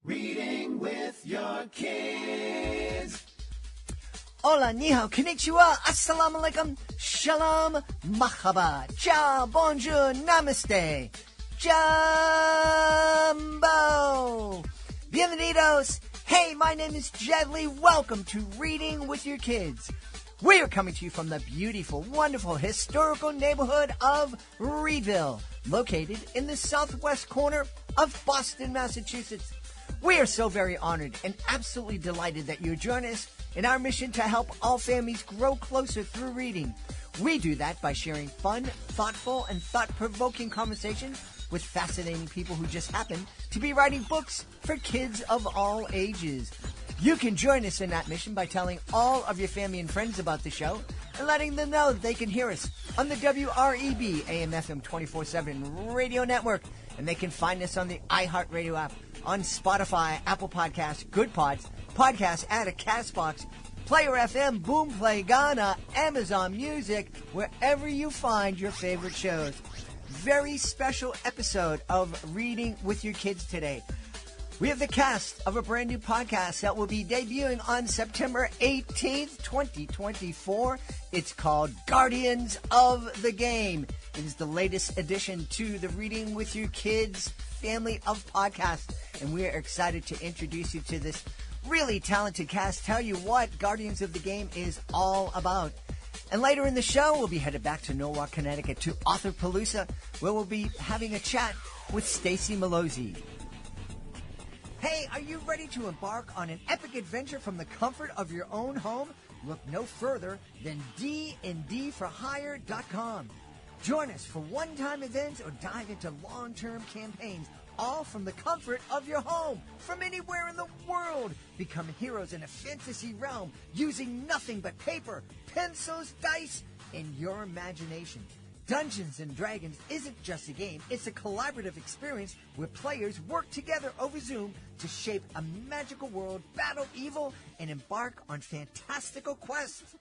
Reading with your kids. Hola, ni hao, konnichiwa, assalamu alaikum, shalom, mahaba, ciao, bonjour, namaste, jumbo, bienvenidos. Hey, my name is Jed Lee. Welcome to Reading with Your Kids. We are coming to you from the beautiful, wonderful, historical neighborhood of Reedville, located in the southwest corner of Boston, Massachusetts. We are so very honored and absolutely delighted that you join us in our mission to help all families grow closer through reading. We do that by sharing fun, thoughtful, and thought-provoking conversations with fascinating people who just happen to be writing books for kids of all ages. You can join us in that mission by telling all of your family and friends about the show and letting them know that they can hear us on the WREB AM/FM 24/7 radio network. And they can find us on the iHeartRadio app, on Spotify, Apple Podcasts, Good Pods, Podcast Addict, CastBox, Player FM, Boomplay, Ghana, Amazon Music, wherever you find your favorite shows. Very special episode of Reading with Your Kids today. We have the cast of a brand new podcast that will be debuting on September 18th, 2024. It's called Guardians of the Game. It is the latest addition to the Reading with Your Kids family of podcasts, and we are excited to introduce you to this really talented cast. Tell you what Guardians of the Game is all about. And later in the show, we'll be headed back to Norwalk, Connecticut to Authorpalooza, where we'll be having a chat with Stacy Malozzi. Hey, are you ready to embark on an epic adventure from the comfort of your own home? Look no further than dndforhire.com. Join us for one-time events or dive into long-term campaigns, all from the comfort of your home, from anywhere in the world. Become heroes in a fantasy realm using nothing but paper, pencils, dice, and your imagination. Dungeons & Dragons isn't just a game, it's a collaborative experience where players work together over Zoom to shape a magical world, battle evil, and embark on fantastical quests.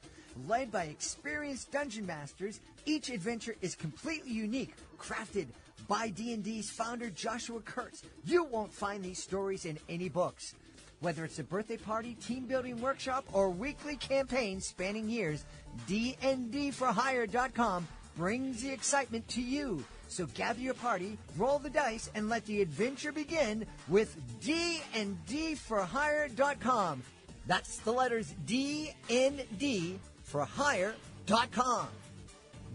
Led by experienced dungeon masters, each adventure is completely unique, crafted by D&D's founder Joshua Kurtz. You won't find these stories in any books. Whether it's a birthday party, team building workshop, or weekly campaign spanning years, dndforhire.com brings the excitement to you. So gather your party, roll the dice, and let the adventure begin with dndforhire.com. That's the letters dndforhire.com.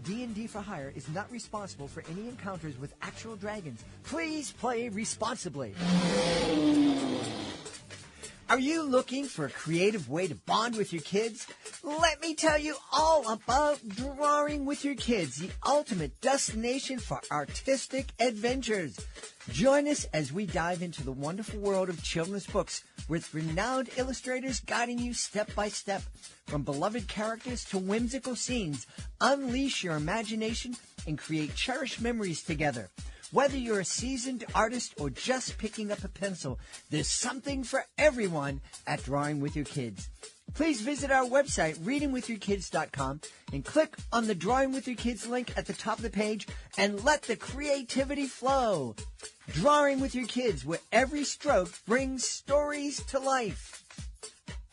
D&D for Hire is not responsible for any encounters with actual dragons. Please play responsibly. Are you looking for a creative way to bond with your kids? Let me tell you all about Drawing with Your Kids, the ultimate destination for artistic adventures. Join us as we dive into the wonderful world of children's books with renowned illustrators guiding you step by step. From beloved characters to whimsical scenes, unleash your imagination and create cherished memories together. Whether you're a seasoned artist or just picking up a pencil, there's something for everyone at Drawing with Your Kids. Please visit our website, readingwithyourkids.com, and click on the Drawing with Your Kids link at the top of the page and let the creativity flow. Drawing with Your Kids, where every stroke brings stories to life.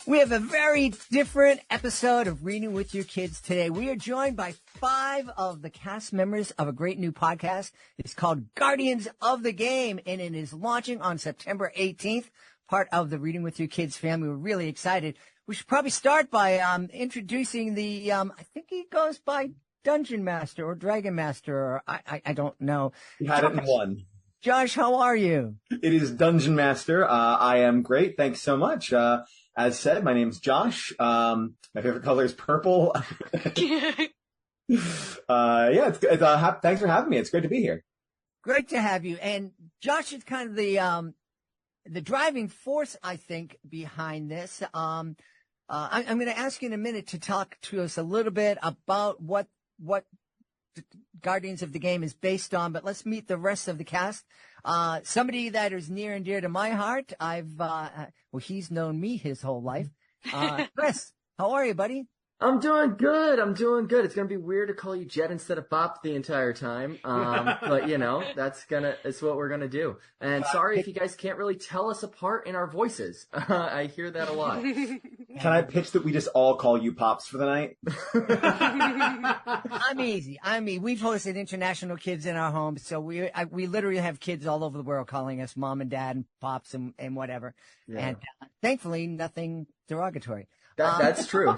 We have a very different episode of Reading with Your Kids today. We are joined by 5 of the cast members of a great new podcast. It's called Guardians of the Game, and it is launching on September 18th, part of the Reading with Your Kids family. We're really excited. We should probably start by introducing the, I think he goes by Dungeon Master or Dragon Master, or I don't know. You had it in one. Josh, how are you? It is Dungeon Master. I am great. Thanks so much. As said, my name's Josh. My favorite color is purple. Thanks for having me. It's great to be here. Great to have you. And Josh is kind of the driving force, I think, behind this. I'm going to ask you in a minute to talk to us a little bit about what Guardians of the Game is based on, but let's meet the rest of the cast. Somebody that is near and dear to my heart. He's known me his whole life. Chris, how are you, buddy? I'm doing good. I'm doing good. It's gonna be weird to call you Jed instead of Bop the entire time. But it's what we're gonna do. And sorry if you guys can't really tell us apart in our voices. I hear that a lot. Can I pitch that we just all call you Pops for the night? I'm easy. We've hosted international kids in our homes, so we literally have kids all over the world calling us mom and dad and pops and whatever. Yeah. And thankfully, nothing derogatory. That's true.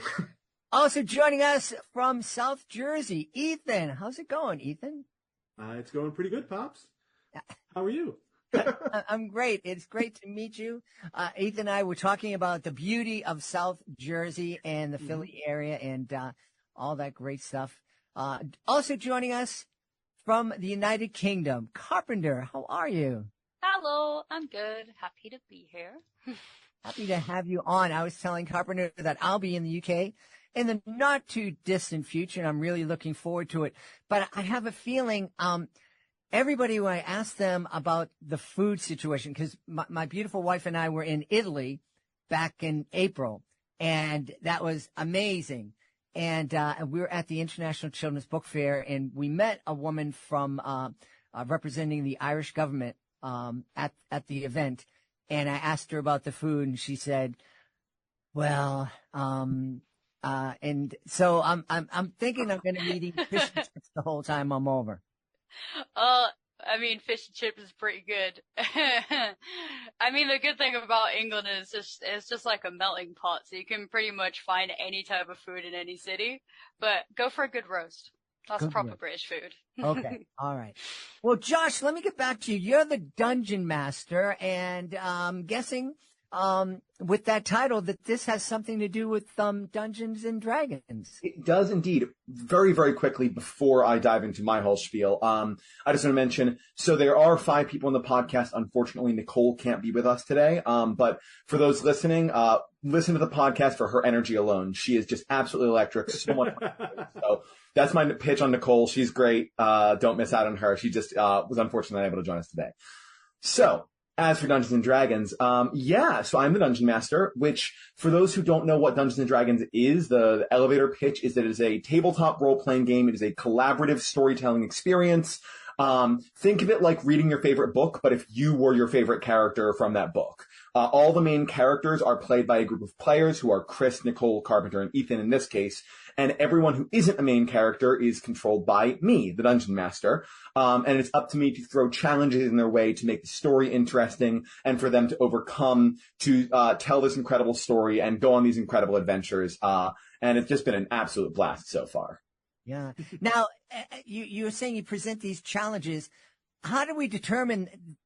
Also joining us from South Jersey, Ethan. How's it going, Ethan? It's going pretty good, Pops. How are you? I'm great. It's great to meet you. Ethan and I were talking about the beauty of South Jersey and the Philly area and all that great stuff. Also joining us from the United Kingdom, Carpenter. How are you? Hello, I'm good. Happy to be here. Happy to have you on. I was telling Carpenter that I'll be in the UK in the not too distant future, and I'm really looking forward to it. But I have a feeling, everybody, when I asked them about the food situation, because my beautiful wife and I were in Italy back in April, and that was amazing. And we were at the International Children's Book Fair, and we met a woman from representing the Irish government at the event. And I asked her about the food, and she said, "Well, and so I'm thinking I'm going to be eating fish and chips the whole time I'm over." I mean, fish and chips is pretty good. I mean, the good thing about England is it's just like a melting pot, so you can pretty much find any type of food in any city. But go for a good roast. That's proper British food. Okay. All right. Well, Josh, let me get back to you. You're the dungeon master, and I'm guessing with that title that this has something to do with Dungeons and Dragons. It does indeed. Very, very quickly before I dive into my whole spiel, I just want to mention, so there are 5 people on the podcast. Unfortunately, Nicole can't be with us today. But for those listening, listen to the podcast for her energy alone. She is just absolutely electric. So much fun. So that's my pitch on Nicole. She's great. Don't miss out on her. She just was unfortunately unable to join us today. So as for Dungeons and Dragons, so I'm the Dungeon Master, which for those who don't know what Dungeons and Dragons is, the elevator pitch is that it is a tabletop role-playing game. It is a collaborative storytelling experience. Think of it like reading your favorite book, but if you were your favorite character from that book. All the main characters are played by a group of players who are Chris, Nicole, Carpenter, and Ethan in this case. And everyone who isn't a main character is controlled by me, the Dungeon Master. And it's up to me to throw challenges in their way to make the story interesting and for them to overcome, to tell this incredible story and go on these incredible adventures. And it's just been an absolute blast so far. Yeah. Now, you were saying you present these challenges. How do we determine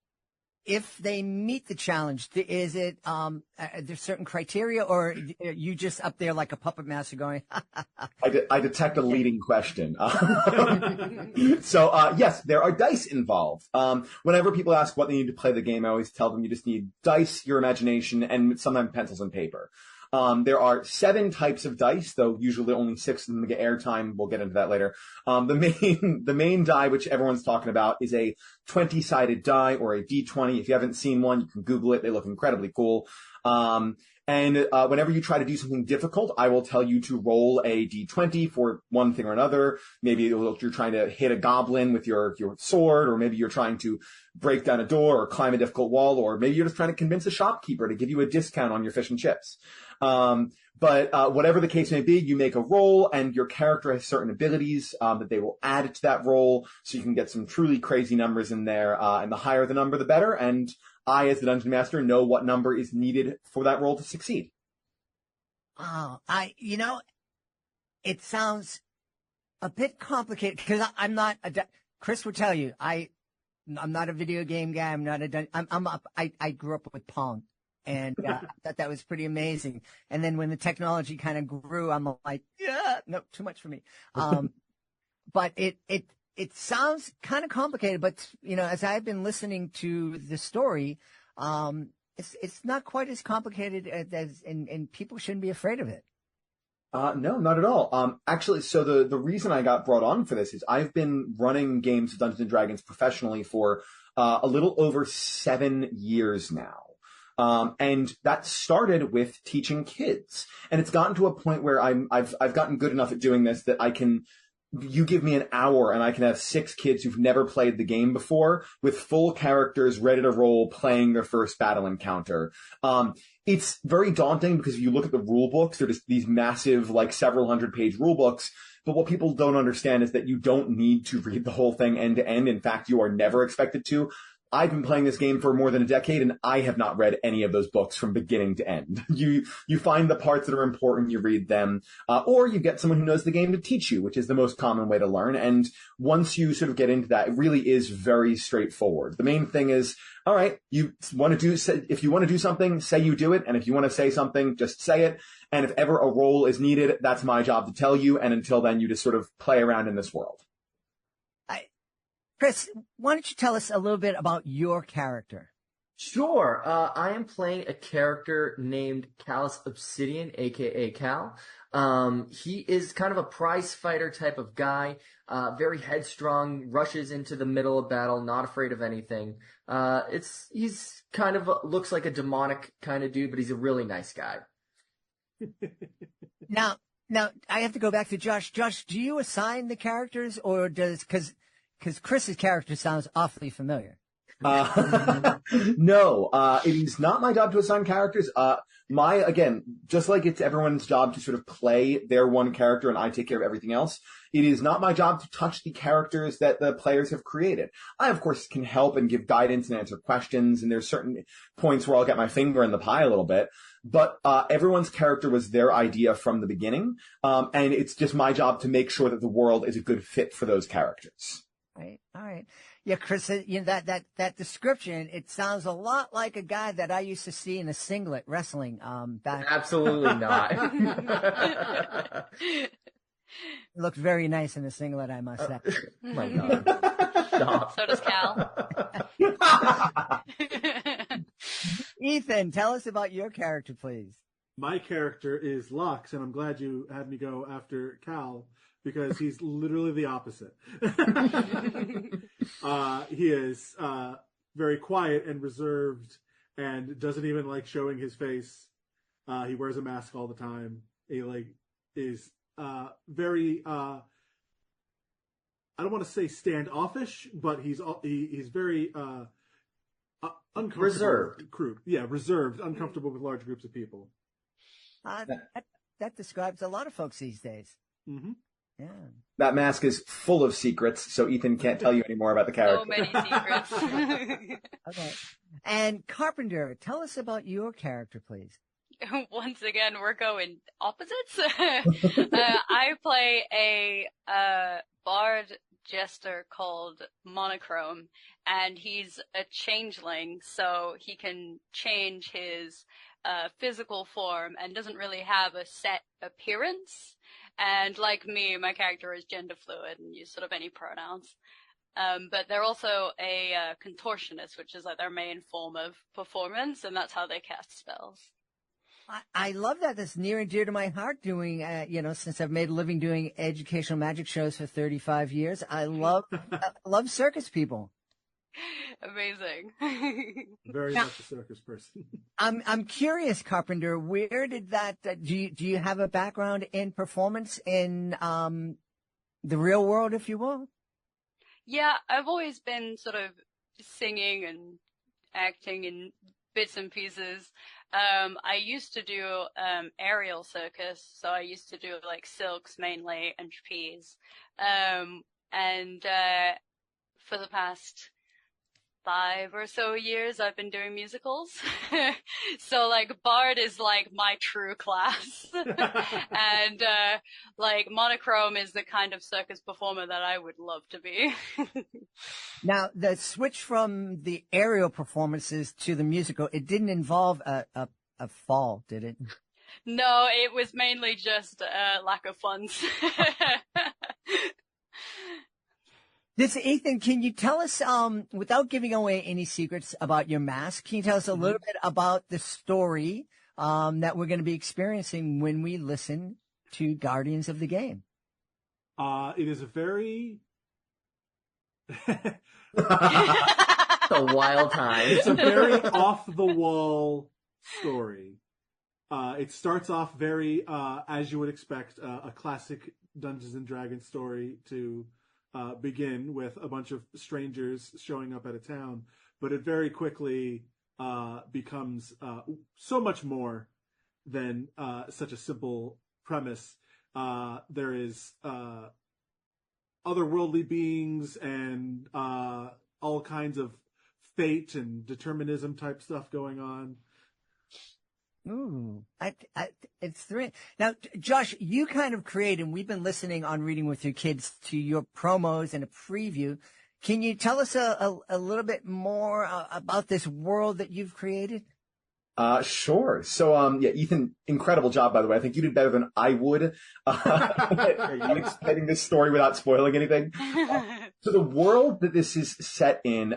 if they meet the challenge? Is it, there's certain criteria, or are you just up there like a puppet master going, I detect a leading question. So, yes, there are dice involved. Whenever people ask what they need to play the game, I always tell them you just need dice, your imagination, and sometimes pencils and paper. There are 7 types of dice, though usually only 6 of them get airtime. We'll get into that later. The main die, which everyone's talking about, is a 20-sided die or a D20. If you haven't seen one, you can Google it. They look incredibly cool. And whenever you try to do something difficult, I will tell you to roll a D20 for one thing or another. Maybe you're trying to hit a goblin with your sword, or maybe you're trying to break down a door or climb a difficult wall, or maybe you're just trying to convince a shopkeeper to give you a discount on your fish and chips. But whatever the case may be, you make a roll, and your character has certain abilities that they will add to that roll, so you can get some truly crazy numbers in there. And the higher the number, the better. And I, as the Dungeon Master, know what number is needed for that roll to succeed. Oh, it sounds a bit complicated because I'm not Chris would tell you, I'm not a video game guy. I'm not I grew up with Pong, and I thought that was pretty amazing. And then when the technology kind of grew, I'm like, yeah, no, too much for me. But it sounds kind of complicated, but as I've been listening to the story, it's not quite as complicated and people shouldn't be afraid of it. No, not at all. Actually, so the reason I got brought on for this is I've been running games of Dungeons and Dragons professionally for a little over 7 years now. And that started with teaching kids. And it's gotten to a point where I've gotten good enough at doing this that you give me an hour and I can have 6 kids who've never played the game before with full characters ready to roll playing their first battle encounter. It's very daunting because if you look at the rule books, they're just these massive, like several 100-page rule books. But what people don't understand is that you don't need to read the whole thing end to end. In fact, you are never expected to. I've been playing this game for more than a decade, and I have not read any of those books from beginning to end. You find the parts that are important, you read them, or you get someone who knows the game to teach you, which is the most common way to learn. And once you sort of get into that, it really is very straightforward. The main thing is, all right, if you want to do something, say you do it, and if you want to say something, just say it. And if ever a role is needed, that's my job to tell you. And until then, you just sort of play around in this world. Chris, why don't you tell us a little bit about your character? Sure. I am playing a character named Calus Obsidian, aka Cal. He is kind of a prize fighter type of guy, very headstrong, rushes into the middle of battle, not afraid of anything. He's kind of looks like a demonic kind of dude, but he's a really nice guy. Now I have to go back to Josh. Josh, do you assign the characters, or because Chris's character sounds awfully familiar? No, it is not my job to assign characters. Again, just like it's everyone's job to sort of play their one character and I take care of everything else, it is not my job to touch the characters that the players have created. I, of course, can help and give guidance and answer questions, and there's certain points where I'll get my finger in the pie a little bit, but everyone's character was their idea from the beginning, and it's just my job to make sure that the world is a good fit for those characters. Right. All right. Yeah, Chris, that description, it sounds a lot like a guy that I used to see in a singlet wrestling, back. Absolutely not. Looked very nice in a singlet, I must say. Oh my God. Stop. So does Cal. Ethan, tell us about your character, please. My character is Lux, and I'm glad you had me go after Cal, because he's literally the opposite. He is very quiet and reserved and doesn't even like showing his face. He wears a mask all the time. He is very I don't want to say standoffish, but he's very uncomfortable. Reserved. Reserved, uncomfortable with large groups of people. That describes a lot of folks these days. Mm-hmm. Yeah. That mask is full of secrets, so Ethan can't tell you any more about the character. So many secrets. Okay. And Carpenter, tell us about your character, please. Once again, we're going opposites. I play a bard jester called Monochrome, and he's a changeling, so he can change his physical form and doesn't really have a set appearance. And like me, my character is gender fluid and use sort of any pronouns. But they're also a contortionist, which is like their main form of performance, and that's how they cast spells. I love that. That's near and dear to my heart doing, since I've made a living doing educational magic shows for 35 years. I love circus people. Amazing. Very much a circus person. I'm curious, Carpenter, where did that, do you have a background in performance in, the real world, if you will? Yeah, I've always been sort of singing and acting in bits and pieces. I used to do, aerial circus, so I used to do like silks mainly and trapeze. For the past 5 or so years, I've been doing musicals. So like Bard is like my true class. And, Monochrome is the kind of circus performer that I would love to be. Now, the switch from the aerial performances to the musical, it didn't involve a fall, did it? No, it was mainly just, lack of funds. Ethan, can you tell us, without giving away any secrets about your mask, can you tell us a little bit about the story, that we're going to be experiencing when we listen to Guardians of the Game? It is a very... The wild times. It's a very off-the-wall story. It starts off very, as you would expect, a classic Dungeons and Dragons story to begin with a bunch of strangers showing up at a town, but it very quickly becomes so much more than such a simple premise. There is otherworldly beings and all kinds of fate and determinism type stuff going on. Ooh, it's three. Now, Josh, you kind of create, and we've been listening on Reading with Your Kids to your promos and a preview. Can you tell us a little bit more about this world that you've created? Sure. So, Ethan, incredible job, by the way. I think you did better than I would at explaining this story without spoiling anything. So the world that this is set in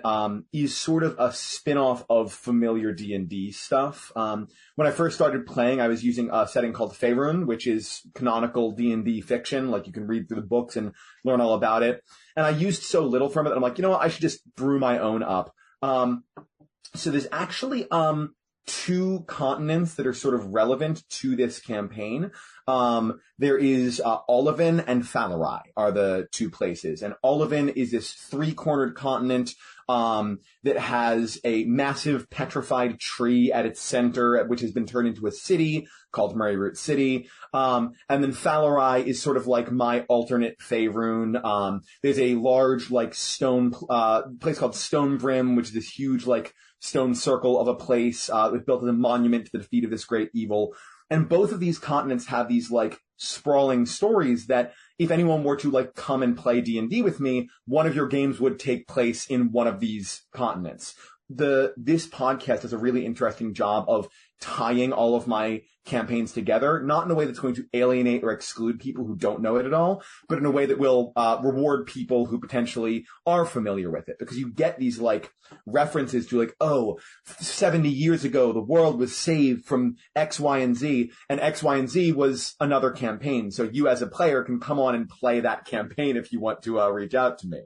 is sort of a spin-off of familiar D&D stuff. When I first started playing, I was using a setting called Faerun, which is canonical D&D fiction. Like, you can read through the books and learn all about it. And I used so little from it that I'm like, you know what? I should just brew my own up. So there's actually two continents that are sort of relevant to this campaign. There is Oliven and Falari are the two places. And Oliven is this three-cornered continent that has a massive petrified tree at its center, which has been turned into a city called Murrayroot City. And then Falari is sort of like my alternate Faerun. There's a large, like, stone place called Stonebrim, which is this huge, like, stone circle of a place that was built as a monument to the defeat of this great evil. And both of these continents have these, like, sprawling stories that if anyone were to, like, come and play D&D with me, one of your games would take place in one of these continents. This podcast does a really interesting job of tying all of my campaigns together, not in a way that's going to alienate or exclude people who don't know it at all, but in a way that will reward people who potentially are familiar with it. Because you get these, like, references to, like, 70 years ago, the world was saved from X, Y, and Z, and X, Y, and Z was another campaign. So you as a player can come on and play that campaign if you want to reach out to me.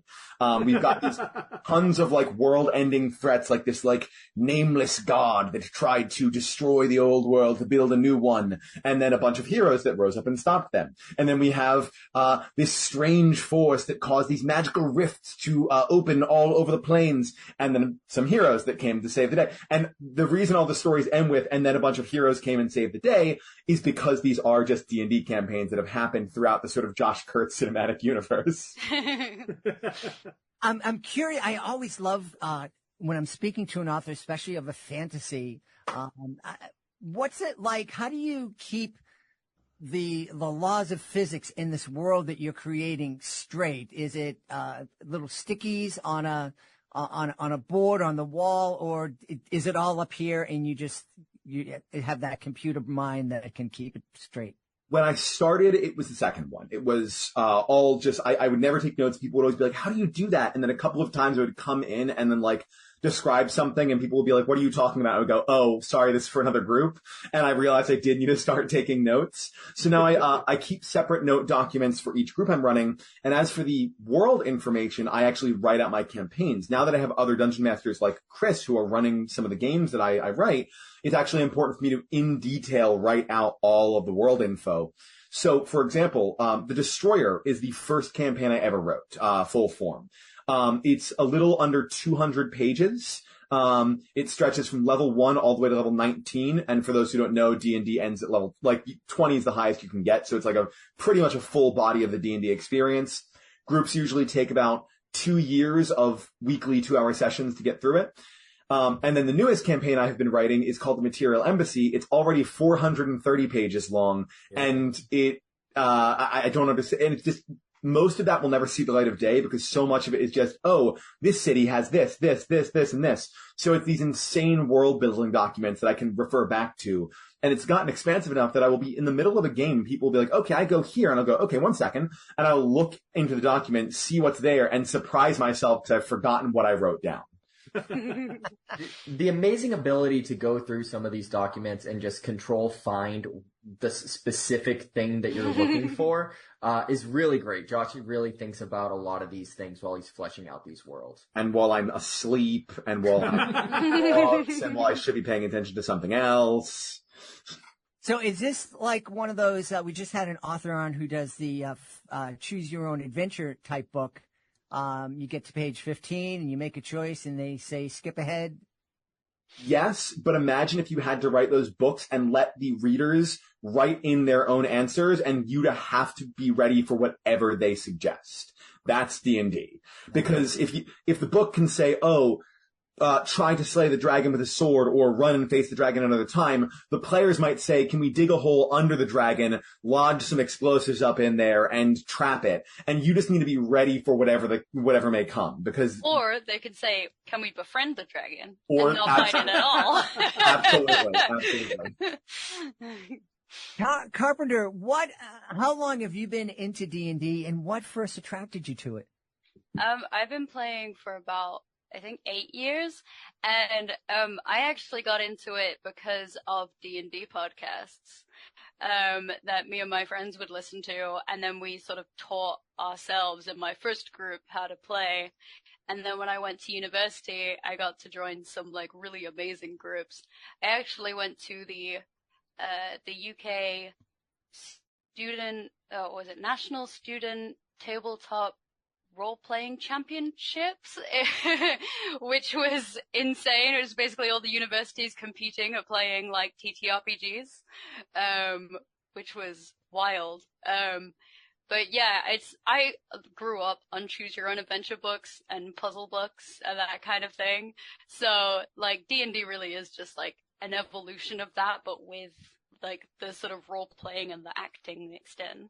We've got these tons of, like, world-ending threats, like this, like, nameless god that tried to destroy the old world to build a new one, and then a bunch of heroes that rose up and stopped them. And then we have this strange force that caused these magical rifts to open all over the plains, and then some heroes that came to save the day. And the reason all the stories end with, and then a bunch of heroes came and saved the day, is because these are just D&D campaigns that have happened throughout the sort of Josh Kurtz cinematic universe. I'm curious. I always love when I'm speaking to an author, especially of a fantasy. What's it like? How do you keep the laws of physics in this world that you're creating straight? Is it little stickies on a board on the wall, or is it all up here and you have that computer mind that can keep it straight? When I started, it was the second one. It was all just, I would never take notes. People would always be like, how do you do that? And then a couple of times I would come in and then, like, describe something and people would be like, what are you talking about? I would go, oh, sorry, this is for another group. And I realized I did need to start taking notes. So now I keep separate note documents for each group I'm running. And as for the world information, I actually write out my campaigns. Now that I have other dungeon masters like Chris who are running some of the games that I write, it's actually important for me to in detail write out all of the world info. So, for example, The Destroyer is the first campaign I ever wrote, full form. It's a little under 200 pages. It stretches from level 1 all the way to level 19. And for those who don't know, D&D ends at level, like, 20 is the highest you can get. So it's like pretty much a full body of the D&D experience. Groups usually take about 2 years of weekly 2-hour sessions to get through it. And then the newest campaign I have been writing is called The Material Embassy. It's already 430 pages long. Yeah. And I don't understand. And it's just, most of that will never see the light of day because so much of it is just, oh, this city has this, and this. So it's these insane world building documents that I can refer back to. And it's gotten expansive enough that I will be in the middle of a game. People will be like, okay, I go here. And I'll go, okay, 1 second. And I'll look into the document, see what's there, and surprise myself because I've forgotten what I wrote down. The amazing ability to go through some of these documents and just find the specific thing that you're looking for is really great. Josh really thinks about a lot of these things while he's fleshing out these worlds. And while I'm asleep, and while I'm walks, and while I should be paying attention to something else. So is this like one of those, we just had an author on who does the choose your own adventure type book. You get to page 15 and you make a choice and they say skip ahead. Yes, but imagine if you had to write those books and let the readers write in their own answers and you to have to be ready for whatever they suggest. That's D&D. Because if the book can say, try to slay the dragon with a sword or run and face the dragon another time, the players might say, can we dig a hole under the dragon, lodge some explosives up in there and trap it? And you just need to be ready for whatever may come, because... Or they could say, can we befriend the dragon? Or and not fight it at all. Absolutely. Carpenter, how long have you been into D&D and what first attracted you to it? I've been playing for about, I think 8 years, and I actually got into it because of D&D podcasts that me and my friends would listen to, and then we sort of taught ourselves in my first group how to play. And then when I went to university, I got to join some like really amazing groups. I actually went to the UK National Student Tabletop Role-Playing Championships, which was insane. It was basically all the universities competing at playing like TTRPGs, which was wild. But yeah, I grew up on choose your own adventure books and puzzle books and that kind of thing. So like D&D really is just like an evolution of that, but with like the sort of role playing and the acting mixed in.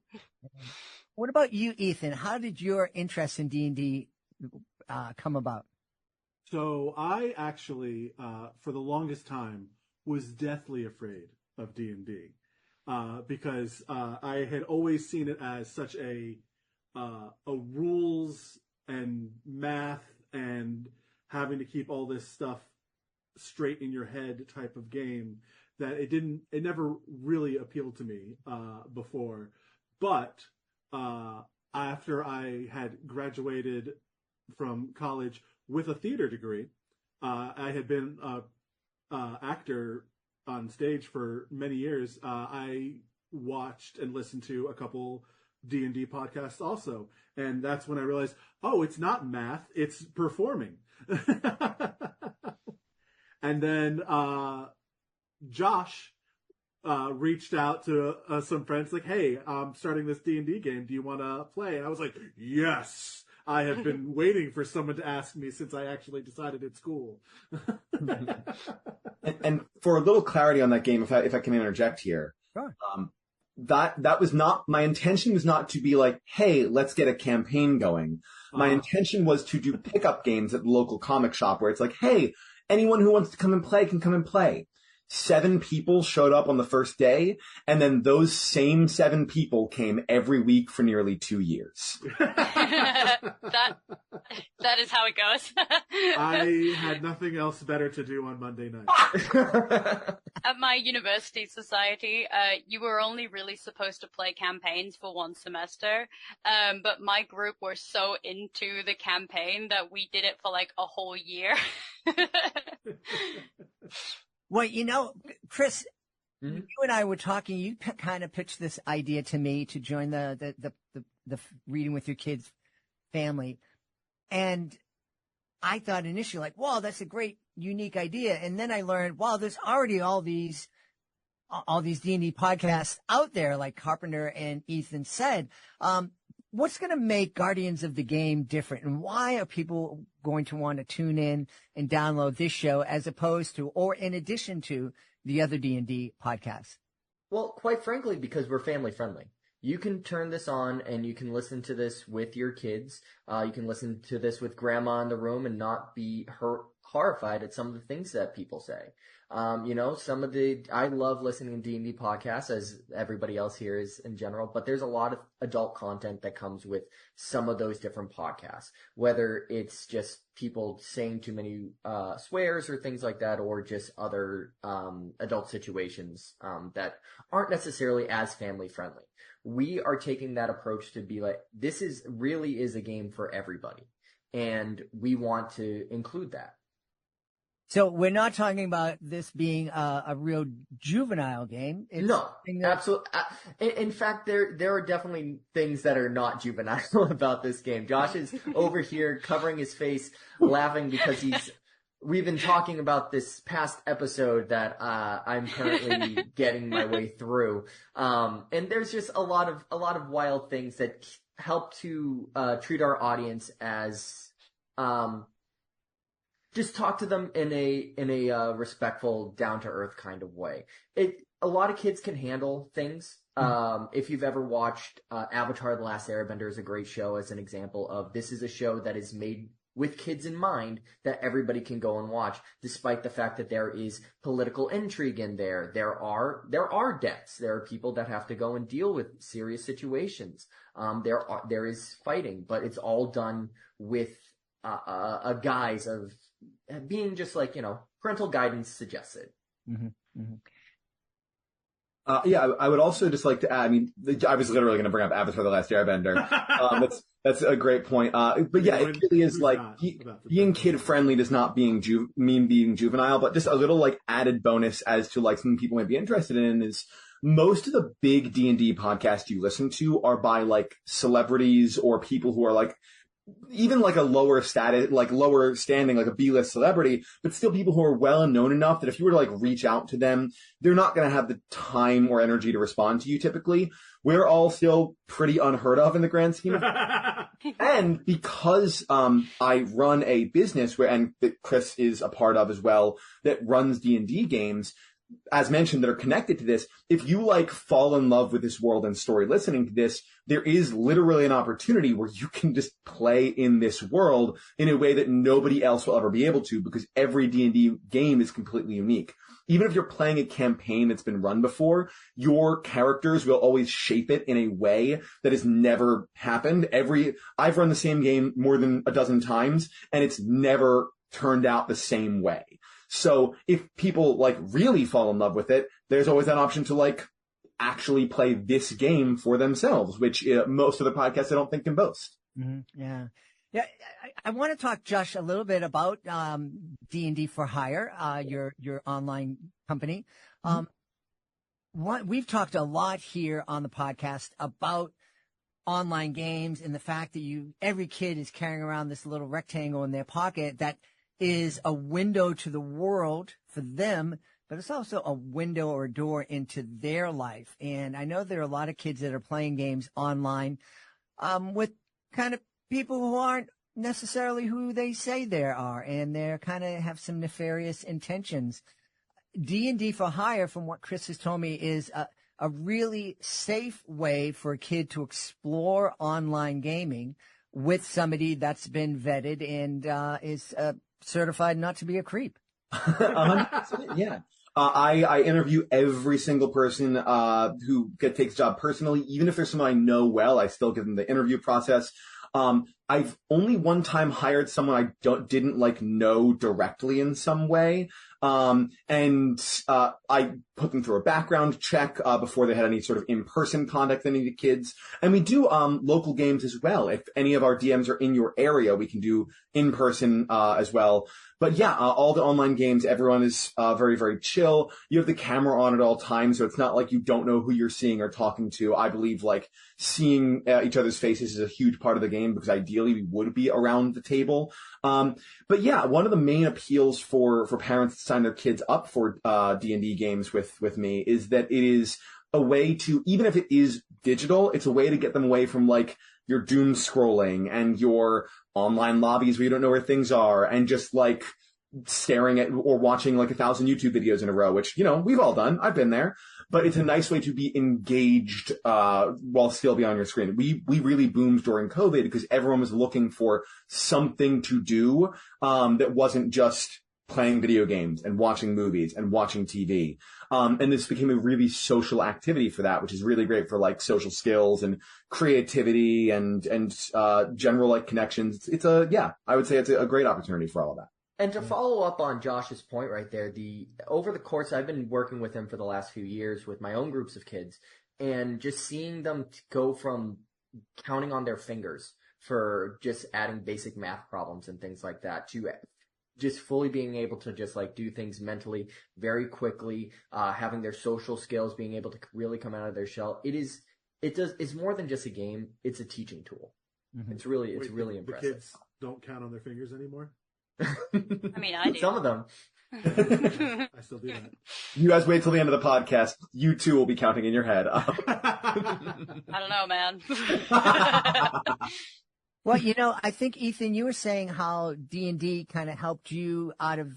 What about you, Ethan? How did your interest in D&D come about? So I actually, for the longest time, was deathly afraid of D&D because I had always seen it as such a rules and math and having to keep all this stuff straight in your head type of game that it never really appealed to me before. But after I had graduated from college with a theater degree, I had been an actor on stage for many years. I watched and listened to a couple D&D podcasts also. And that's when I realized, it's not math, it's performing. And then Josh reached out to some friends like, hey, I'm starting this D&D game. Do you want to play? And I was like, yes. I have been waiting for someone to ask me since I actually decided it's cool. and for a little clarity on that game, if I can interject here, sure. That was not, my intention was not to be like, hey, let's get a campaign going. My intention was to do pickup games at the local comic shop where it's like, hey, anyone who wants to come and play can come and play. 7 people showed up on the first day, and then those same 7 people came every week for nearly 2 years. that is how it goes. I had nothing else better to do on Monday night. At my university society, you were only really supposed to play campaigns for 1 semester, but my group were so into the campaign that we did it for like a whole year. Well, Chris, you and I were talking. You kind of pitched this idea to me to join the reading with your kids family, and I thought initially like, wow, that's a great, unique idea. And then I learned, wow, there's already all these D&D podcasts out there, like Carpenter and Ethan said. What's going to make Guardians of the Game different, and why are people going to want to tune in and download this show as opposed to, or in addition to, the other D&D podcasts? Well, quite frankly, because we're family friendly. You can turn this on and you can listen to this with your kids. You can listen to this with grandma in the room and not be horrified at some of the things that people say. I love listening to D&D podcasts, as everybody else here is in general, but there's a lot of adult content that comes with some of those different podcasts, whether it's just people saying too many swears or things like that, or just other adult situations that aren't necessarily as family friendly. We are taking that approach to be like, this really is a game for everybody, and we want to include that. So we're not talking about this being a real juvenile game. No, absolutely. In fact, there are definitely things that are not juvenile about this game. Josh is over here covering his face, laughing because we've been talking about this past episode that I'm currently getting my way through, and there's just a lot of wild things that help to treat our audience as. Just talk to them in a respectful, down to earth kind of way. A lot of kids can handle things. If you've ever watched Avatar: The Last Airbender, is a great show as an example of this is a show that is made with kids in mind that everybody can go and watch, despite the fact that there is political intrigue in there. There are deaths. There are people that have to go and deal with serious situations. There is fighting, but it's all done with a guise of being just like, parental guidance suggested. Mm-hmm. Mm-hmm. I would also just like to add, I mean, I was literally going to bring up Avatar: The Last Airbender. That's a great point. But yeah, it really is like being kid friendly does not mean being juvenile, but just a little like added bonus as to like something people might be interested in is most of the big D&D podcasts you listen to are by like celebrities or people who are like, even like a lower status, like lower standing, like a B-list celebrity, but still people who are well known enough that if you were to like reach out to them, they're not going to have the time or energy to respond to you typically. We're all still pretty unheard of in the grand scheme of And because I run a business and that Chris is a part of as well, that runs D&D games, as mentioned, that are connected to this, if you like fall in love with this world and story listening to this, there is literally an opportunity where you can just play in this world in a way that nobody else will ever be able to, because every D&D game is completely unique. Even if you're playing a campaign that's been run before, your characters will always shape it in a way that has never happened. I've run the same game more than a dozen times, and it's never turned out the same way. So if people like really fall in love with it, there's always that option to like actually play this game for themselves, which most of the podcasts I don't think can boast. Mm-hmm. Yeah. Yeah. I want to talk, Josh, a little bit about D&D for Hire, your online company. We've talked a lot here on the podcast about online games and the fact that every kid is carrying around this little rectangle in their pocket that is a window to the world for them, but it's also a window or a door into their life. And I know there are a lot of kids that are playing games online with kind of people who aren't necessarily who they say they are, and they're kind of have some nefarious intentions. D&D for Hire, from what Chris has told me, is a really safe way for a kid to explore online gaming with somebody that's been vetted and is certified not to be a creep. 100%, yeah. I interview every single person who takes a job personally. Even if there's someone I know well, I still give them the interview process. I've only one time hired someone I didn't like know directly in some way. And I put them through a background check before they had any sort of in-person contact with any of the kids. And we do local games as well. If any of our DMs are in your area, we can do in-person as well. But yeah, all the online games, everyone is very, very chill. You have the camera on at all times, so it's not like you don't know who you're seeing or talking to. I believe like seeing each other's faces is a huge part of the game, because ideally we would be around the table. But yeah, one of the main appeals for parents to sign their kids up for D&D games with me is that it is a way to, even if it is digital, it's a way to get them away from like your doom scrolling and your online lobbies where you don't know where things are, and just like staring at or watching like 1,000 YouTube videos in a row, which, we've all done. I've been there. But it's a nice way to be engaged while still be on your screen. We really boomed during COVID because everyone was looking for something to do that wasn't just playing video games and watching movies and watching TV. And this became a really social activity for that, which is really great for like social skills and creativity and general like connections. I would say it's a great opportunity for all of that. And to follow up on Josh's point right there, over the course, I've been working with him for the last few years with my own groups of kids, and just seeing them go from counting on their fingers for just adding basic math problems and things like that to just fully being able to just like do things mentally very quickly, having their social skills, being able to really come out of their shell. It's more than just a game. It's a teaching tool. Mm-hmm. It's really impressive. The kids don't count on their fingers anymore? I mean, I do. Some of them. I still do that. You guys wait till the end of the podcast. You too will be counting in your head. I don't know, man. Well, I think, Ethan, you were saying how D&D kind of helped you out of,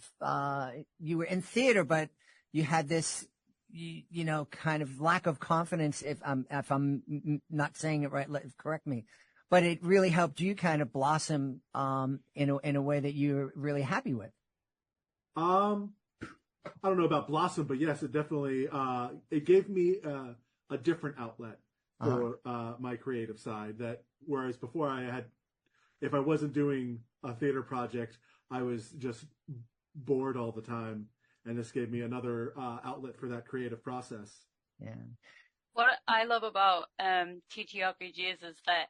you were in theater, but you had this, kind of lack of confidence. If I'm not saying it right, correct me. But it really helped you kind of blossom in a way that you're really happy with. I don't know about blossom, but yes, it definitely it gave me a different outlet for my creative side. That whereas before if I wasn't doing a theater project, I was just bored all the time, and this gave me another outlet for that creative process. Yeah. What I love about TTRPGs is that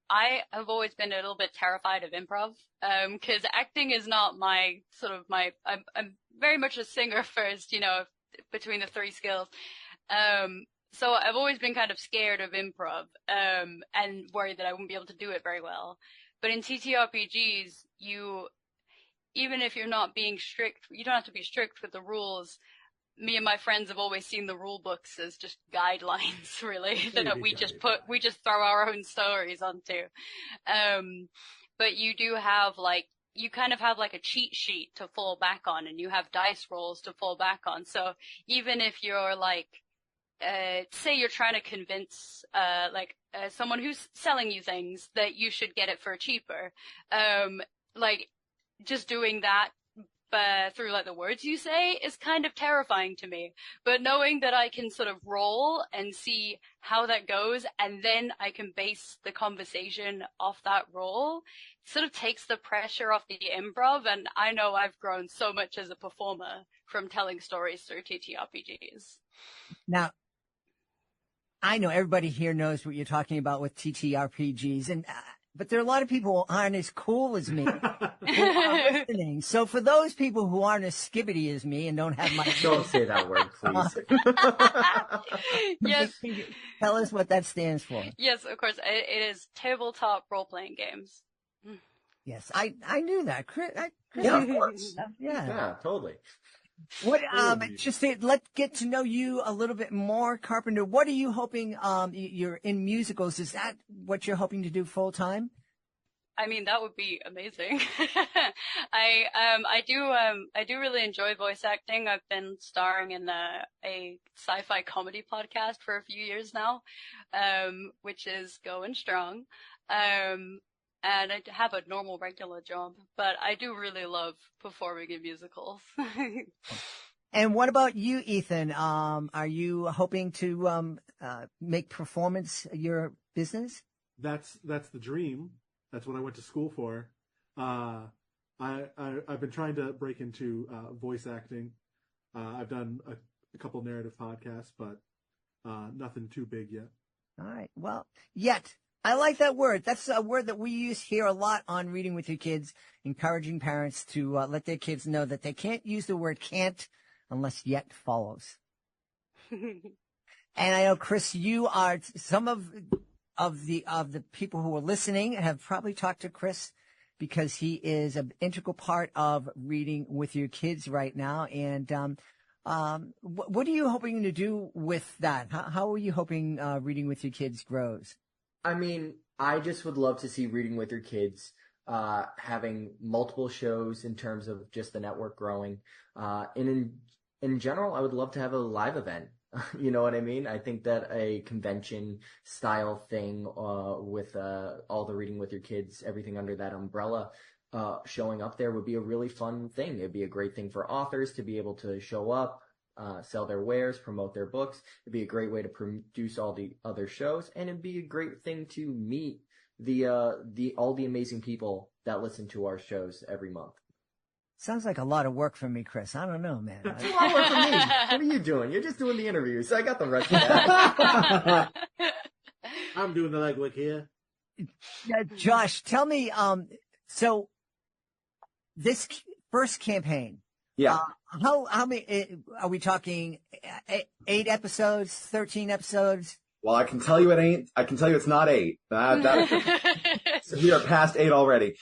I have always been a little bit terrified of improv, cause acting is not my I'm very much a singer first, between the three skills. So I've always been kind of scared of improv, and worried that I wouldn't be able to do it very well. But in TTRPGs, even if you're not being strict, you don't have to be strict with the rules. Me and my friends have always seen the rule books as just guidelines, really, that we just throw our own stories onto. But you do have you kind of have like a cheat sheet to fall back on, and you have dice rolls to fall back on. So even if you're say you're trying to convince, someone who's selling you things that you should get it for cheaper, just doing that through the words you say is kind of terrifying to me. But knowing that I can sort of roll and see how that goes, and then I can base the conversation off that roll, sort of takes the pressure off the improv. And I know I've grown so much as a performer from telling stories through TTRPGs. Now, I know everybody here knows what you're talking about with TTRPGs, but there are a lot of people who aren't as cool as me who are listening. So for those people who aren't as skibbity as me and don't have my... Don't say that word, please. Yes. Tell us what that stands for. Yes, of course. It is tabletop role-playing games. Yes, I knew that. Chris, Yeah, of course. Yeah, totally. What, let's get to know you a little bit more, Carpenter. What are you hoping, you're in musicals. Is that what you're hoping to do full time? I mean, that would be amazing. I do really enjoy voice acting. I've been starring in a sci-fi comedy podcast for a few years now, which is going strong. And I have a normal regular job, but I do really love performing in musicals. And what about you, Ethan? Are you hoping to make performance your business? That's the dream. That's what I went to school for. I've been trying to break into voice acting. I've done a couple narrative podcasts, but nothing too big yet. All right. Well, yet. I like that word. That's a word that we use here a lot on Reading with Your Kids, encouraging parents to let their kids know that they can't use the word can't unless yet follows. And I know, Chris, you are some of the people who are listening have probably talked to Chris because he is an integral part of Reading with Your Kids right now. And what are you hoping to do with that? How are you hoping Reading with Your Kids grows? I mean, I just would love to see Reading with Your Kids having multiple shows in terms of just the network growing. And in general, I would love to have a live event. You know what I mean? I think that a convention style thing with all the Reading with Your Kids, everything under that umbrella, showing up there would be a really fun thing. It'd be a great thing for authors to be able to show up, sell their wares, promote their books. It'd be a great way to produce all the other shows, and it'd be a great thing to meet all the amazing people that listen to our shows every month. Sounds like a lot of work for me, Chris. I don't know, man. It's a lot of work for me. What are you doing? You're just doing the interviews. I got the rest of that. I'm doing the legwork here. Josh, tell me, so this first campaign, Yeah. how many, are we talking 8 episodes, 13 episodes? Well, I can tell you it ain't. I can tell you it's not 8. So we are past 8 already.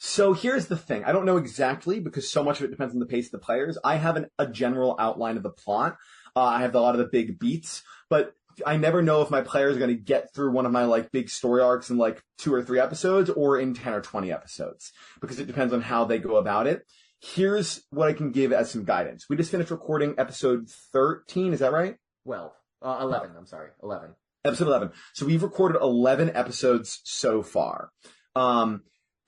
So here's the thing. I don't know exactly because so much of it depends on the pace of the players. I have a general outline of the plot. I have a lot of the big beats, but I never know if my players are going to get through one of my like big story arcs in like 2 or 3 episodes or in 10 or 20 episodes because it depends on how they go about it. Here's what I can give as some guidance. We just finished recording episode 13. Is that right? 11. I'm sorry. 11. Episode 11. So we've recorded 11 episodes so far.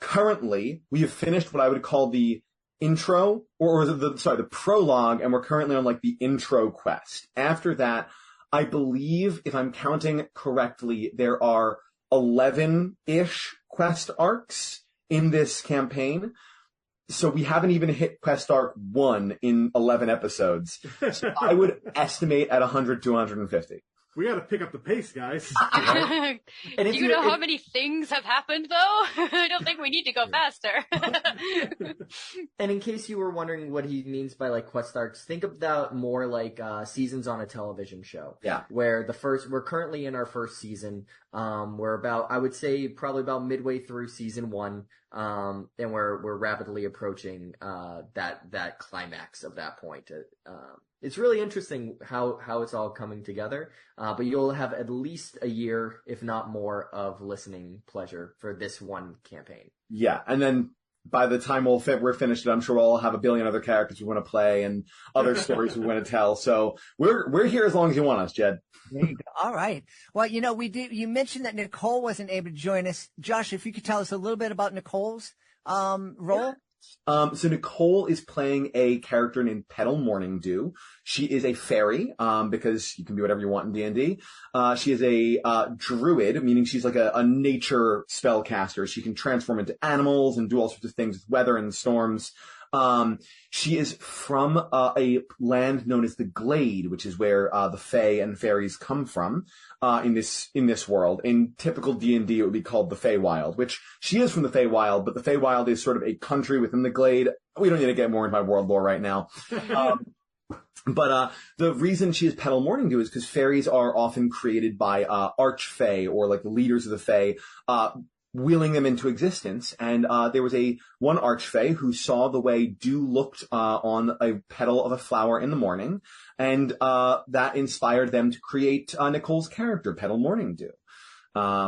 Currently, we have finished what I would call the intro, or the prologue, and we're currently on like the intro quest. After that, I believe, if I'm counting correctly, there are 11-ish quest arcs in this campaign. So we haven't even hit quest arc 1 in 11 episodes. So I would estimate at 100 to 150. We got to pick up the pace, guys. And Do if you know how many things have happened, though? I don't think we need to go faster. And in case you were wondering what he means by like quest arcs, think about more like seasons on a television show. Yeah. Where we're currently in our first season. We're about, I would say, probably about midway through season 1. And we're rapidly approaching that climax of that point. It's really interesting how it's all coming together. But you'll have at least a year, if not more, of listening pleasure for this one campaign. Yeah, and then by the time we're finished, I'm sure we'll all have a billion other characters we want to play and other stories we want to tell. So we're here as long as you want us, Jed. There you go. All right. Well, you mentioned that Nicole wasn't able to join us. Josh, if you could tell us a little bit about Nicole's role. So Nicole is playing a character named Petal Morningdew. She is a fairy, because you can be whatever you want in D&D. She is a druid, meaning she's like a nature spellcaster. She can transform into animals and do all sorts of things with weather and storms. She is from a land known as the Glade, which is where the Fae and fairies come from in this world. In typical D&D, it would be called the Feywild, which she is from the Feywild, but the Feywild is sort of a country within the Glade. We don't need to get more into my world lore right now. But the reason she is Petal Morningdew is because fairies are often created by archfey or like the leaders of the Fae, wheeling them into existence. And there was one archfey who saw the way dew looked on a petal of a flower in the morning, and that inspired them to create Nicole's character, Petal Morningdew.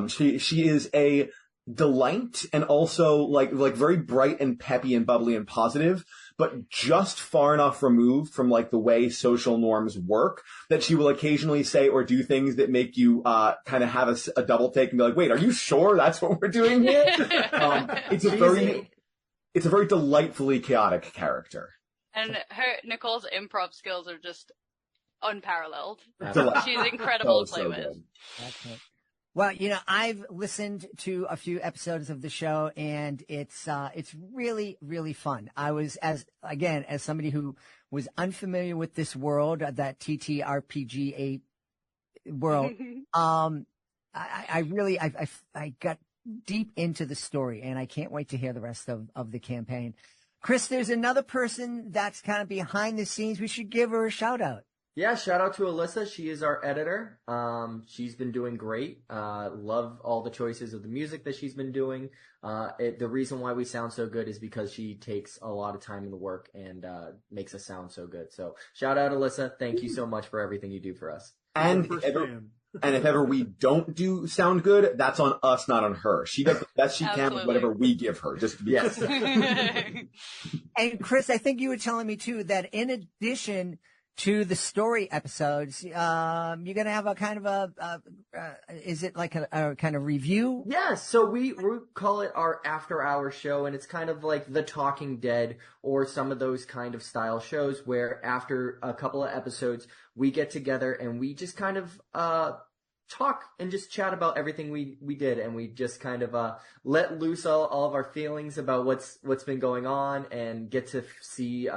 She is a delight and also like very bright and peppy and bubbly and positive, but just far enough removed from like the way social norms work that she will occasionally say or do things that make you kind of have a double take and be like, wait, are you sure that's what we're doing here? It's a very delightfully chaotic character. And Nicole's improv skills are just unparalleled. Delightful. She's incredible to play So with. good. Okay. Well, I've listened to a few episodes of the show, and it's really, really fun. I was, as somebody who was unfamiliar with this world, that TTRPG world, I got deep into the story, and I can't wait to hear the rest of the campaign. Chris, there's another person that's kind of behind the scenes. We should give her a shout out. Yeah, shout out to Alyssa. She is our editor. She's been doing great. Love all the choices of the music that she's been doing. The reason why we sound so good is because she takes a lot of time in the work and makes us sound so good. So shout out Alyssa. Thank you so much for everything you do for us. And if ever we don't do sound good, that's on us, not on her. She does the best she can with whatever we give her, just to be honest. And Chris, I think you were telling me too that in addition to the story episodes, you're going to have a kind of is it like a kind of review? Yeah, so we call it our after-hour show, and it's kind of like The Talking Dead or some of those kind of style shows where after a couple of episodes, we get together and we just kind of talk and just chat about everything we did, and we just kind of let loose all of our feelings about what's been going on and get to see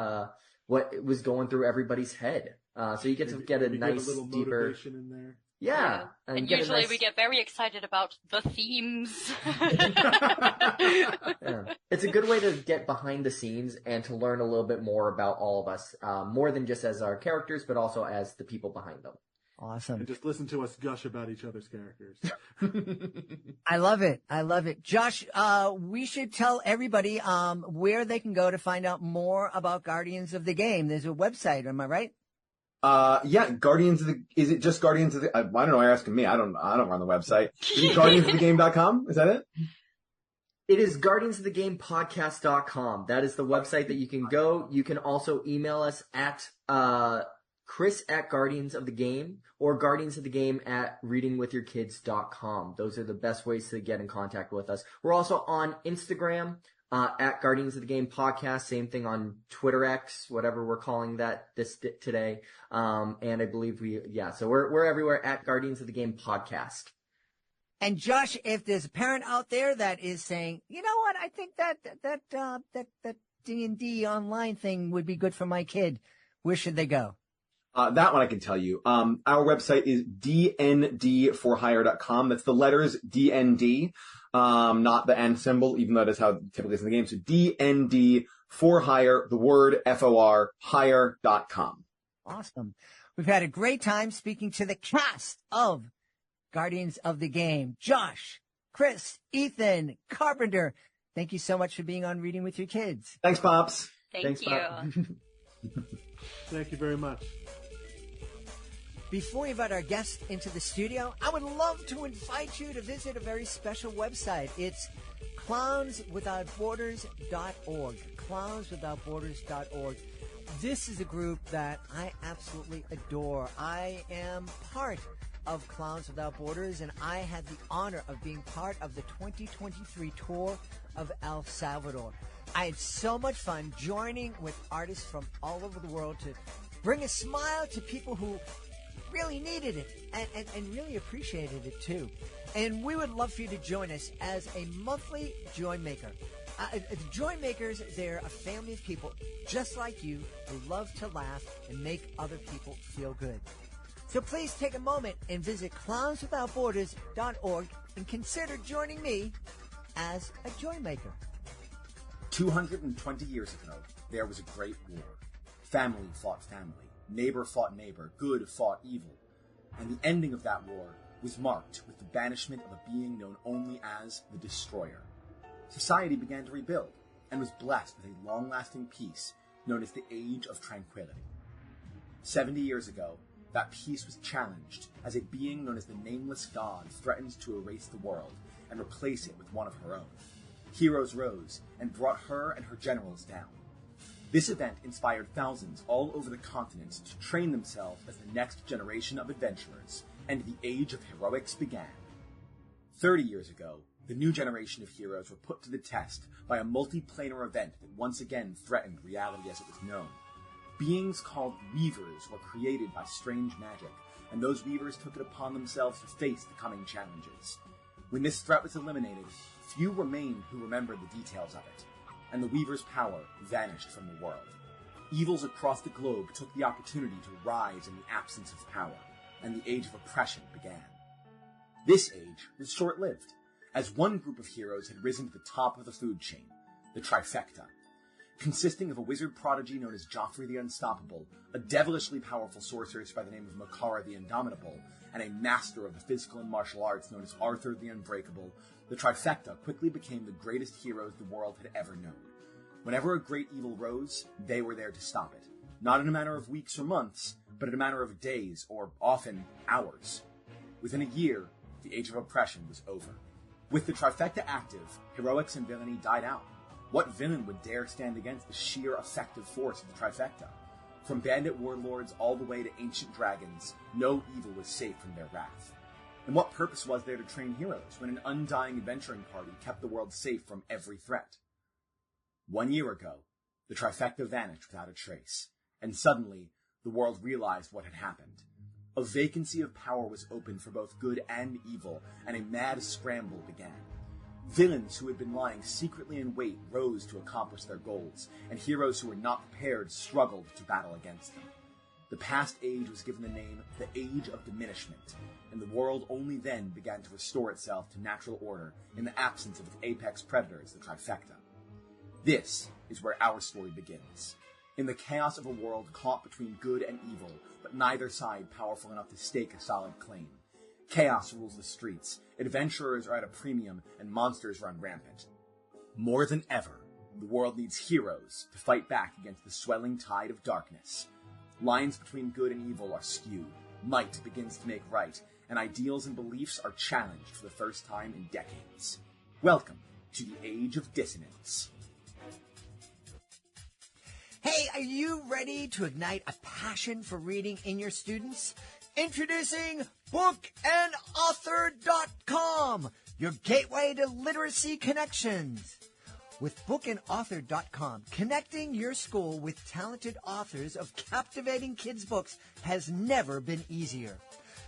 what was going through everybody's head. So you get to get a nice, a little deeper motivation in there. Yeah. And usually we get very excited about the themes. Yeah. It's a good way to get behind the scenes and to learn a little bit more about all of us, more than just as our characters, but also as the people behind them. Awesome. And just listen to us gush about each other's characters. I love it. I love it. Josh, we should tell everybody where they can go to find out more about Guardians of the Game. There's a website, am I right? Yeah, is it just Guardians of the, I don't know, you're asking me. I don't run the website. Is it guardiansofthegame.com? Is that it? It is guardiansofthegame.podcast.com. That is the website that you can go. You can also email us at, Chris at Guardians of the Game or Guardians of the Game at readingwithyourkids.com. Those are the best ways to get in contact with us. We're also on Instagram, at Guardians of the Game Podcast. Same thing on Twitter X, whatever we're calling that today. And I believe so we're everywhere at Guardians of the Game Podcast. And Josh, if there's a parent out there that is saying, you know what, I think that D&D online thing would be good for my kid, where should they go? That one I can tell you. Our website is dndforhire.com. That's the letters DND, not the N symbol, even though that is how it typically is in the game. So DND for hire, the word FOR, hire.com. Awesome. We've had a great time speaking to the cast of Guardians of the Game. Josh, Chris, Ethan, Carpenter, thank you so much for being on Reading with Your Kids. Thanks, Pops. Thanks, you. Pop. Thank you very much. Before we invite our guest into the studio, I would love to invite you to visit a very special website. It's clownswithoutborders.org. Clownswithoutborders.org. This is a group that I absolutely adore. I am part of Clowns Without Borders, and I had the honor of being part of the 2023 tour of El Salvador. I had so much fun joining with artists from all over the world to bring a smile to people who really needed it and really appreciated it too. And we would love for you to join us as a monthly Joy Maker. The Joy Makers, they're a family of people just like you who love to laugh and make other people feel good. So please take a moment and visit clownswithoutborders.org and consider joining me as a Joy Maker. 220 years ago, there was a great war. Family fought family. Neighbor fought neighbor, good fought evil, and the ending of that war was marked with the banishment of a being known only as the Destroyer. Society began to rebuild, and was blessed with a long-lasting peace known as the Age of Tranquility. 70 years ago, that peace was challenged as a being known as the Nameless God threatened to erase the world and replace it with one of her own. Heroes rose and brought her and her generals down. This event inspired thousands all over the continent to train themselves as the next generation of adventurers, and the Age of Heroics began. 30 years ago, the new generation of heroes were put to the test by a multi-planar event that once again threatened reality as it was known. Beings called Weavers were created by strange magic, and those Weavers took it upon themselves to face the coming challenges. When this threat was eliminated, few remained who remembered the details of it, and the Weaver's power vanished from the world. Evils across the globe took the opportunity to rise in the absence of power, and the Age of Oppression began. This age was short-lived, as one group of heroes had risen to the top of the food chain, the Trifecta. Consisting of a wizard prodigy known as Joffrey the Unstoppable, a devilishly powerful sorceress by the name of Makara the Indomitable, and a master of the physical and martial arts known as Arthur the Unbreakable, the Trifecta quickly became the greatest heroes the world had ever known. Whenever a great evil rose, they were there to stop it. Not in a matter of weeks or months, but in a matter of days, or often hours. Within a year, the Age of Oppression was over. With the Trifecta active, heroics and villainy died out. What villain would dare stand against the sheer effective force of the Trifecta? From bandit warlords all the way to ancient dragons, no evil was safe from their wrath. And what purpose was there to train heroes when an undying adventuring party kept the world safe from every threat? 1 year ago, the trifecta vanished without a trace, and suddenly the world realized what had happened. A vacancy of power was opened for both good and evil, and a mad scramble began. Villains who had been lying secretly in wait rose to accomplish their goals, and heroes who were not prepared struggled to battle against them. The past age was given the name the Age of Diminishment, and the world only then began to restore itself to natural order in the absence of its apex predators, the trifecta. This is where our story begins. In the chaos of a world caught between good and evil, but neither side powerful enough to stake a solid claim. Chaos rules the streets, adventurers are at a premium, and monsters run rampant. More than ever, the world needs heroes to fight back against the swelling tide of darkness. Lines between good and evil are skewed, might begins to make right, and ideals and beliefs are challenged for the first time in decades. Welcome to the Age of Dissonance. Hey, are you ready to ignite a passion for reading in your students? Introducing bookandauthor.com, your gateway to literacy connections. With bookandauthor.com, connecting your school with talented authors of captivating kids' books has never been easier.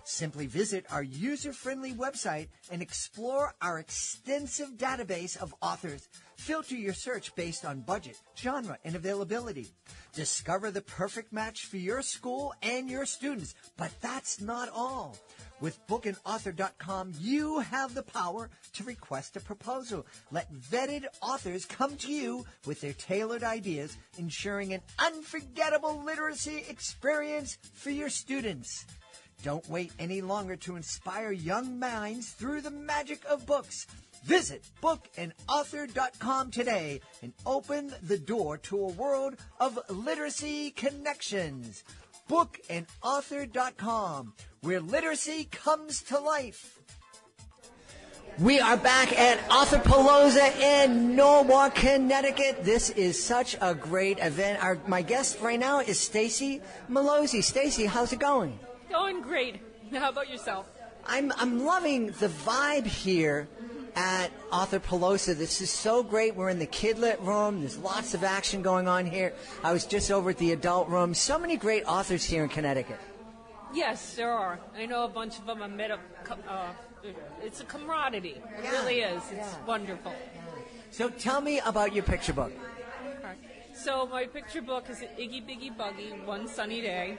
Simply visit our user-friendly website and explore our extensive database of authors. Filter your search based on budget, genre, and availability. Discover the perfect match for your school and your students. But that's not all. With bookandauthor.com, you have the power to request a proposal. Let vetted authors come to you with their tailored ideas, ensuring an unforgettable literacy experience for your students. Don't wait any longer to inspire young minds through the magic of books. Visit bookandauthor.com today and open the door to a world of literacy connections. Bookandauthor.com, where literacy comes to life. We are back at Authorpalooza in Norwalk, Connecticut. This is such a great event. My guest right now is Stacy Malozzi. Stacy, how's it going? Going great. How about yourself? I'm loving the vibe here at Authorpalooza. This is so great. We're in the kidlit room. There's lots of action going on here. I was just over at the adult room. So many great authors here in Connecticut. Yes, there are. I know a bunch of them. I met it's a camaraderie. It really is. It's wonderful. So tell me about your picture book. Okay. So my picture book is Iggy Biggy Buggy, One Sunny Day,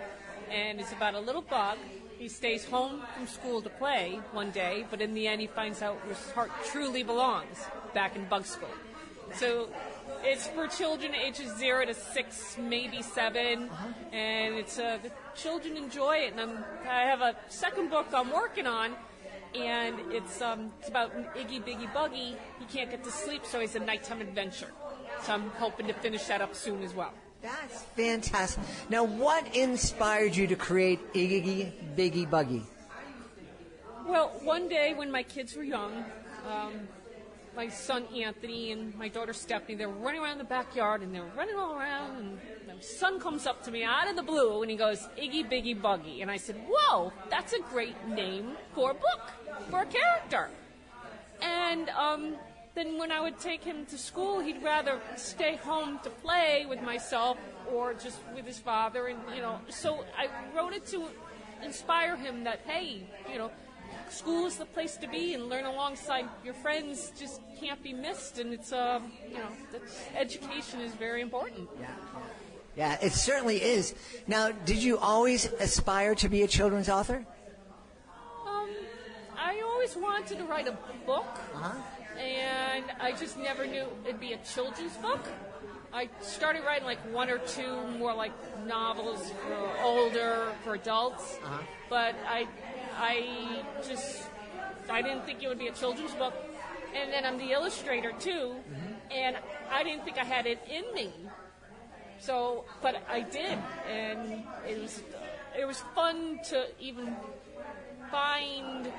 and it's about a little bug. He stays home from school to play one day, but in the end he finds out where his heart truly belongs, back in bug school. So it's for children ages 0 to 6, maybe 7, and it's the children enjoy it. And I have a second book I'm working on, and it's about Iggy Biggy Buggy. He can't get to sleep, so he's a nighttime adventure. So I'm hoping to finish that up soon as well. That's fantastic. Now, what inspired you to create Iggy Biggy Buggy? Well, one day when my kids were young, my son Anthony and my daughter Stephanie, they were running around the backyard, and they were running all around, and my son comes up to me out of the blue, and he goes, Iggy Biggy Buggy. And I said, whoa, that's a great name for a book, for a character. And then when I would take him to school, he'd rather stay home to play with myself or just with his father. And, so I wrote it to inspire him that, hey, school is the place to be, and learn alongside your friends just can't be missed. And it's, education is very important. Yeah, it certainly is. Now, did you always aspire to be a children's author? I always wanted to write a book. And I just never knew it'd be a children's book. I started writing like 1 or 2 more like novels for older, for adults. But I didn't think it would be a children's book. And then I'm the illustrator too, and I didn't think I had it in me. So, but I did, and it was fun to even find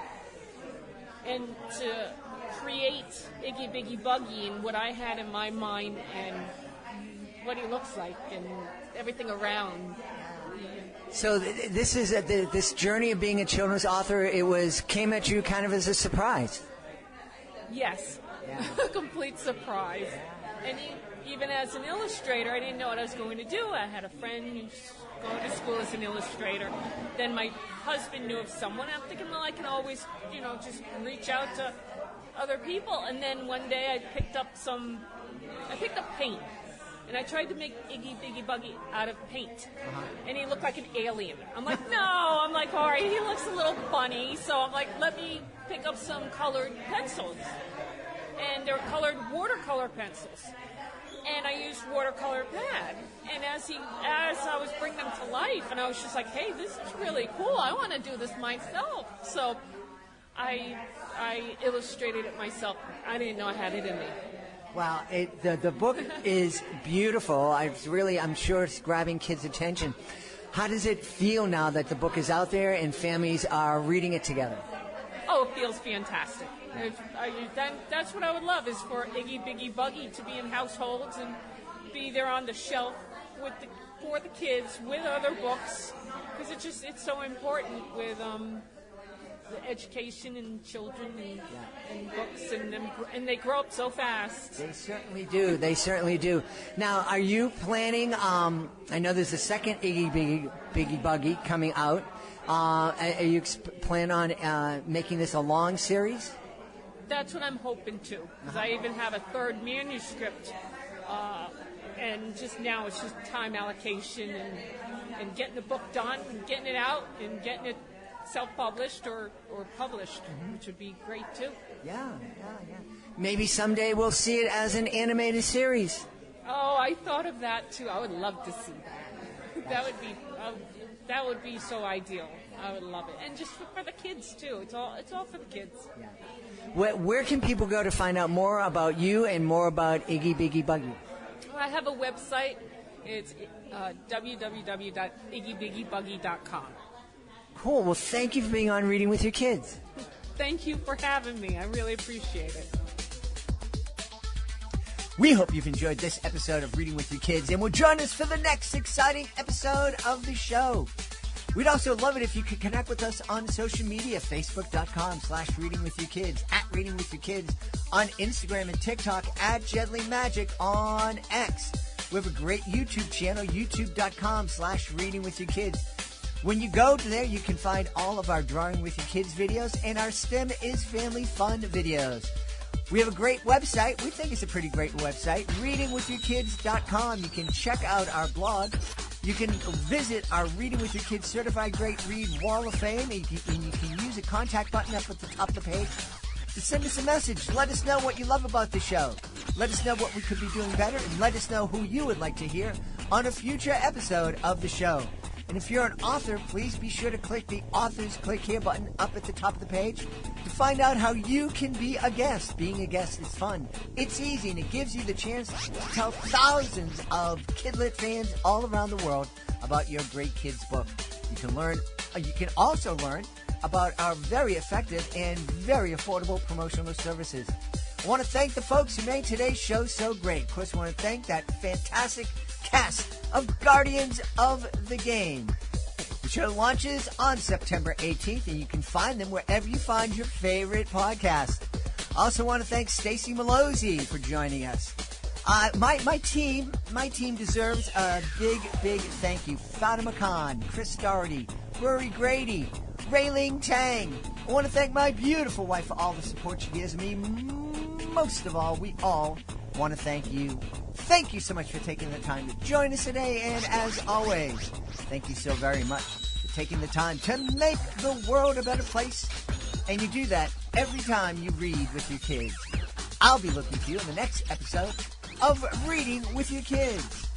and to create Iggy Biggy Buggy and what I had in my mind and what he looks like, and everything around. So this is this journey of being a children's author. Came at you kind of as a surprise. Yes, a complete surprise. And even as an illustrator, I didn't know what I was going to do. I had a friend who's going to school as an illustrator. Then my husband knew of someone. I'm thinking, well, I can always, just reach out to other people. And then one day I picked up paint. And I tried to make Iggy Biggy Buggy out of paint. And he looked like an alien. I'm like, no. I'm like, all right, he looks a little funny. So I'm like, let me pick up some colored pencils. And they're colored watercolor pencils. And I used watercolor pad. And as I was bringing them to life, and I was just like, hey, this is really cool. I want to do this myself. So I illustrated it myself. I didn't know I had it in me. Wow, the book is beautiful. I'm sure it's grabbing kids' attention. How does it feel now that the book is out there and families are reading it together? Oh, it feels fantastic. That's what I would love, is for Iggy Biggy Buggy to be in households and be there on the shelf for the kids with other books, because it's so important with the education and children and books, and they grow up so fast. They certainly do. Now, are you planning, I know there's a second Iggy Biggy Buggy coming out. Are you plan on making this a long series? That's what I'm hoping to, because I even have a third manuscript, and just now it's just time allocation and getting the book done and getting it out and getting it self-published or published, which would be great too. Yeah. Maybe someday we'll see it as an animated series. Oh, I thought of that too. I would love to see that. That would be so ideal. I would love it, and just for the kids too. It's all for the kids. Yeah. Where can people go to find out more about you and more about Iggy Biggy Buggy? I have a website. It's www.iggybiggybuggy.com. Cool. Well, thank you for being on Reading with Your Kids. Thank you for having me. I really appreciate it. We hope you've enjoyed this episode of Reading with Your Kids and will join us for the next exciting episode of the show. We'd also love it if you could connect with us on social media, facebook.com/readingwithyourkids, @readingwithyourkids, on Instagram and TikTok, @JedleyMagic, on X. We have a great YouTube channel, youtube.com/readingwithyourkids. When you go to there, you can find all of our Drawing with Your Kids videos and our STEM is Family Fun videos. We have a great website. We think it's a pretty great website, readingwithyourkids.com. You can check out our blog. You can visit our Reading with Your Kids Certified Great Read Wall of Fame, and you can use a contact button up at the top of the page to send us a message. Let us know what you love about the show. Let us know what we could be doing better, and let us know who you would like to hear on a future episode of the show. And if you're an author, please be sure to click the Authors Click Here button up at the top of the page to find out how you can be a guest. Being a guest is fun. It's easy, and it gives you the chance to tell thousands of Kidlit fans all around the world about your great kids book. You can also learn about our very effective and very affordable promotional services. I want to thank the folks who made today's show so great. Of course, I want to thank that fantastic cast of Guardians of the Game. The show launches on September 18th, and you can find them wherever you find your favorite podcast. I also want to thank Stacy Malozzi for joining us. My team deserves a big thank you. Fatima Khan, Chris Doherty, Rory Grady, Rayling Tang. I want to thank my beautiful wife for all the support she gives me. Most of all, we all want to thank you. Thank you so much for taking the time to join us today, and as always, thank you so very much for taking the time to make the world a better place. And you do that every time you read with your kids. I'll be looking for you in the next episode of Reading with Your Kids.